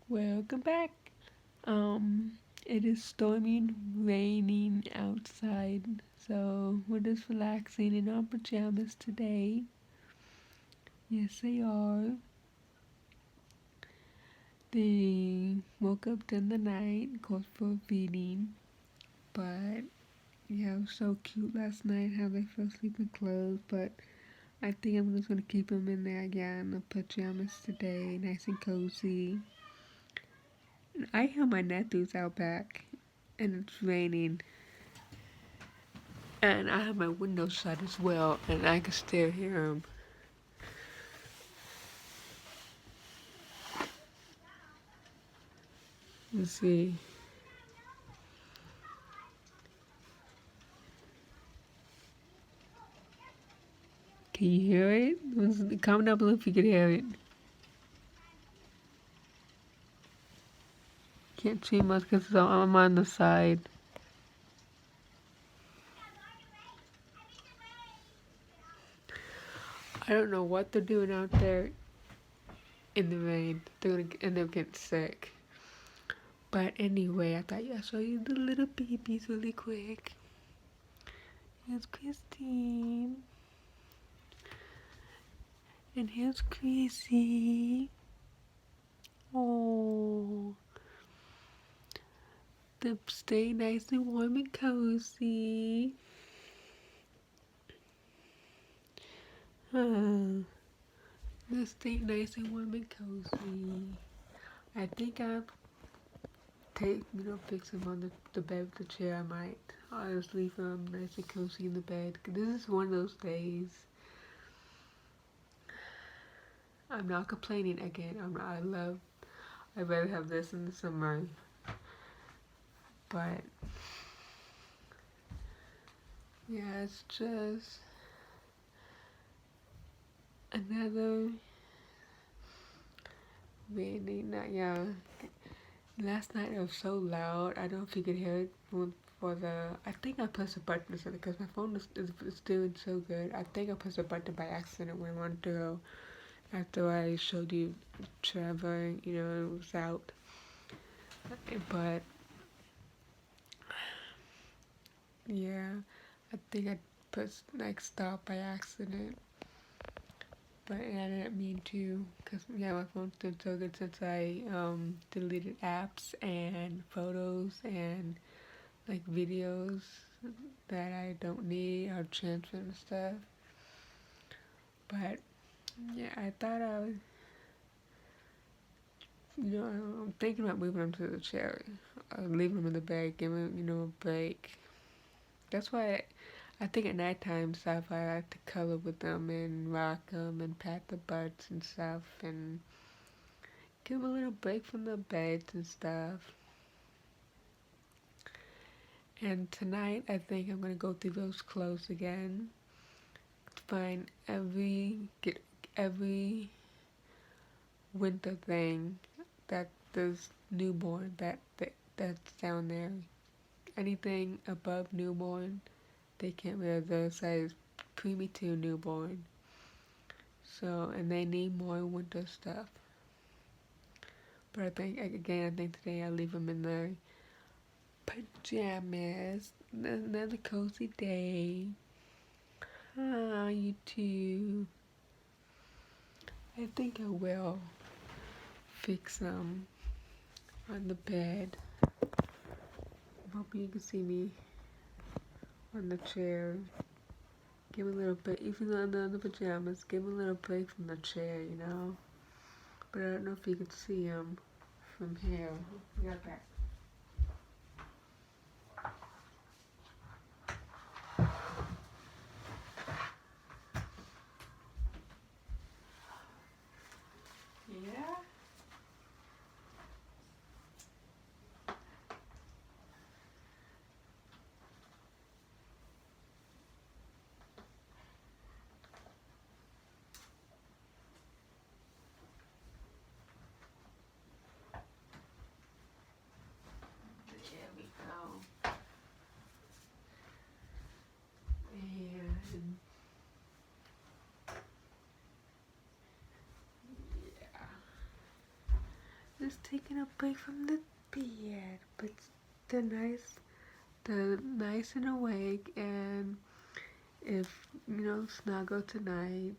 Welcome back. Um, it is storming, raining outside, so we're just relaxing in our pajamas today. Yes, they are. They woke up in the night, called for feeding, but yeah, it was so cute last night how they fell asleep in clothes, but I think I'm just gonna keep them in there again, the pajamas today, nice and cozy. I hear my nephews out back, and it's raining. And I have my window shut as well, and I can still hear them. Let's see. Can you hear it? Comment down below if you can hear it. Can't see much because I'm on the side. I don't know what they're doing out there in the rain. They're gonna end up getting sick. But anyway, I thought I'd show you the little babies really quick. Here's Christine. And here's Chrissy. Oh, they stay nice and warm and cozy. They stay nice and warm and cozy. I think I'll fix them on the bed with the chair. I might. I'll just leave them nice and cozy in the bed. This is one of those days. I'm not complaining again. I'd rather have this in the summer. But, yeah, it's just another rainy night. Yeah. Last night it was so loud. I don't know if you could hear it for the. I think I pressed a button or something because my phone is doing so good. I think I pressed a button by accident when I wanted to go after I showed you Trevor. It was out. But yeah, I think I pressed like stop by accident. But I didn't mean to, cause yeah, my phone's doing so good since I deleted apps and photos and like videos that I don't need or transfer and stuff. But yeah, I thought I would, I'm thinking about moving them to the chair, leaving them in the bed, giving them, a break. That's why I think at nighttime stuff I like to color with them and rock them and pat the butts and stuff and give them a little break from the beds and stuff. And tonight I think I'm gonna go through those clothes again, find get every winter thing that there's newborn that's down there. Anything above newborn, they can't wear the size preemie to newborn. So and they need more winter stuff. But I think today I'll leave them in their pajamas. Another cozy day. Ah, you too. I think I will fix them on the bed. I'm hoping you can see me on the chair. Give me a little bit, even though I'm in the pajamas, give me a little break from the chair. But I don't know if you can see them from here. Yeah, back. Yeah? just taking a break from the bed, but they're nice and awake, and if snuggle tonight,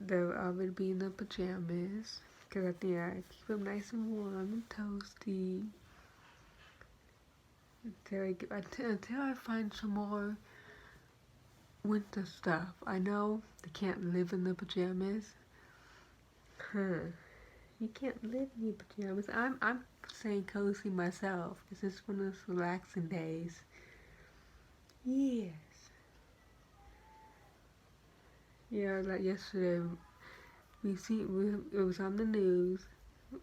they'll already be in their pajamas. Cause I think I keep them nice and warm and toasty until I find some more winter stuff. I know they can't live in their pajamas. Huh. You can't live in your pajamas. I'm saying cozy myself. This is one of those relaxing days. Yes. Yeah, like yesterday, it was on the news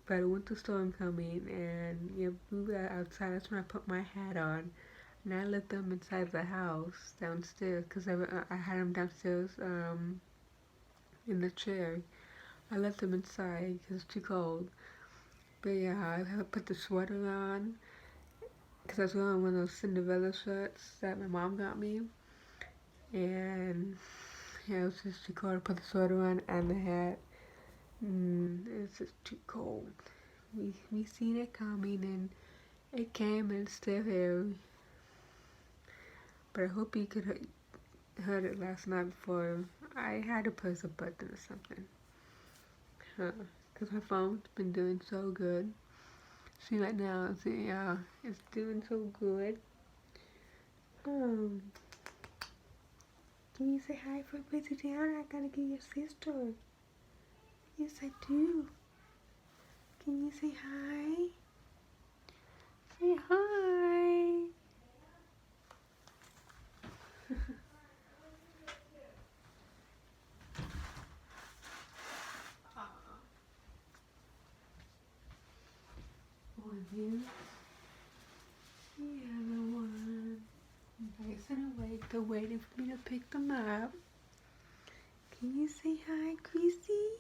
about a winter storm coming, and we were outside. That's when I put my hat on, and I let them inside the house downstairs because I had them downstairs in the chair. I let them inside because it's too cold. But yeah, I have put the sweater on because I was wearing one of those Cinderella shirts that my mom got me, and yeah, it was just too cold to put the sweater on and the hat. It's just too cold. We seen it coming, and it came, and it's still here. But I hope you could heard it last night before I had to press a button or something. Because my phone's been doing so good. See, right now, it's doing so good. Can you say hi for Busy Down? I gotta get your sister. Yes, I do. Can you say hi? Say hi. One here. The other one. Nice and awake. They're waiting for me to pick them up. Can you say hi, Chrissy?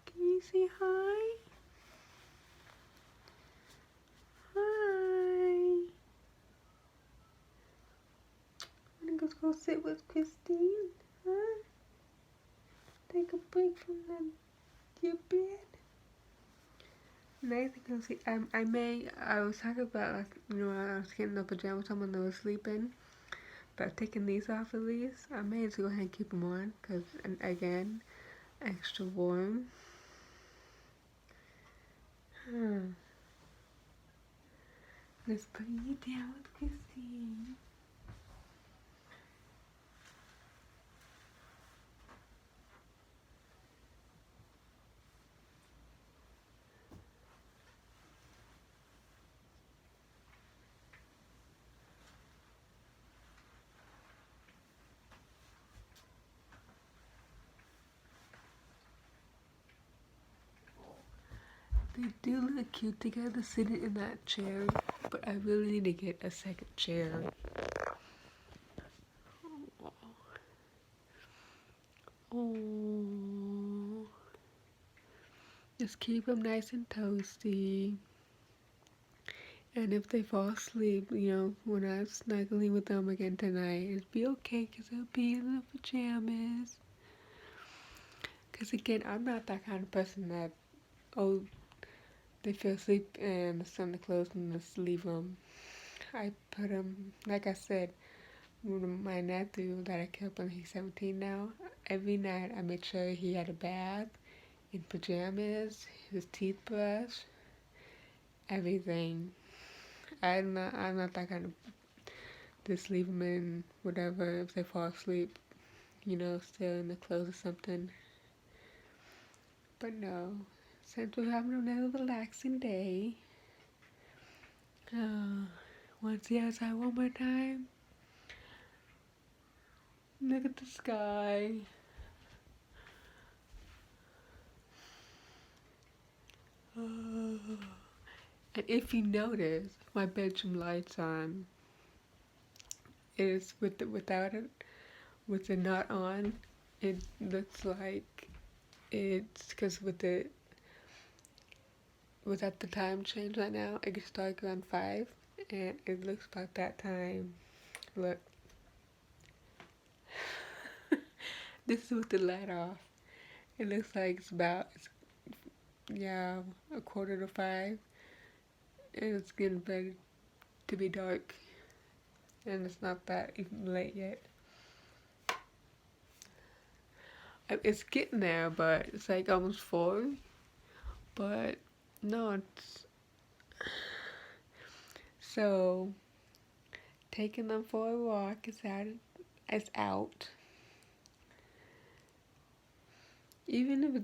Can you say hi? Hi. I'm gonna go sit with Christine, huh? Take a break from your bed. Nice to go see. I was talking about, like, I was getting the pajamas on when they were sleeping. But taking these off at least, I may as well go ahead and keep them on. Because, again, extra warm. Let's put you down with Christine. They do look cute together sitting in that chair, but I really need to get a second chair. Oh, just keep them nice and toasty. And if they fall asleep, when I'm snuggling with them again tonight, it'll be okay because they'll be in their pajamas. Because again, I'm not that kind of person that, oh, they fell asleep and it's time to close and just leave them. I put them, like I said, my nephew that I kept when he's 17 now, every night I made sure he had a bath, in pajamas, his teeth brush, everything. I'm not that kind of, just leave them in whatever, if they fall asleep, still in the clothes or something. But no, since we're having another relaxing day, want to see outside one more time? Look at the sky. And if you notice, my bedroom light's on. It is without it, with it not on. It looks like it's because without the time change right now, it gets dark around 5, and it looks about that time. Look, this is with the light off. It looks like it's Yeah, a quarter to 5, and it's getting ready to be dark, and it's not that even late yet. It's getting there, but it's like almost 4. But no, it's so taking them for a walk is out. It's out. Even if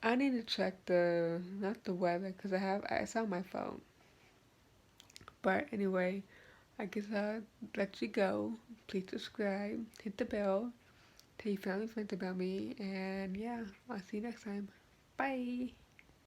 I need to check the not the weather because it's on my phone. But anyway, I guess I'll let you go. Please subscribe, hit the bell, tell your family friends about me, and yeah, I'll see you next time. Bye.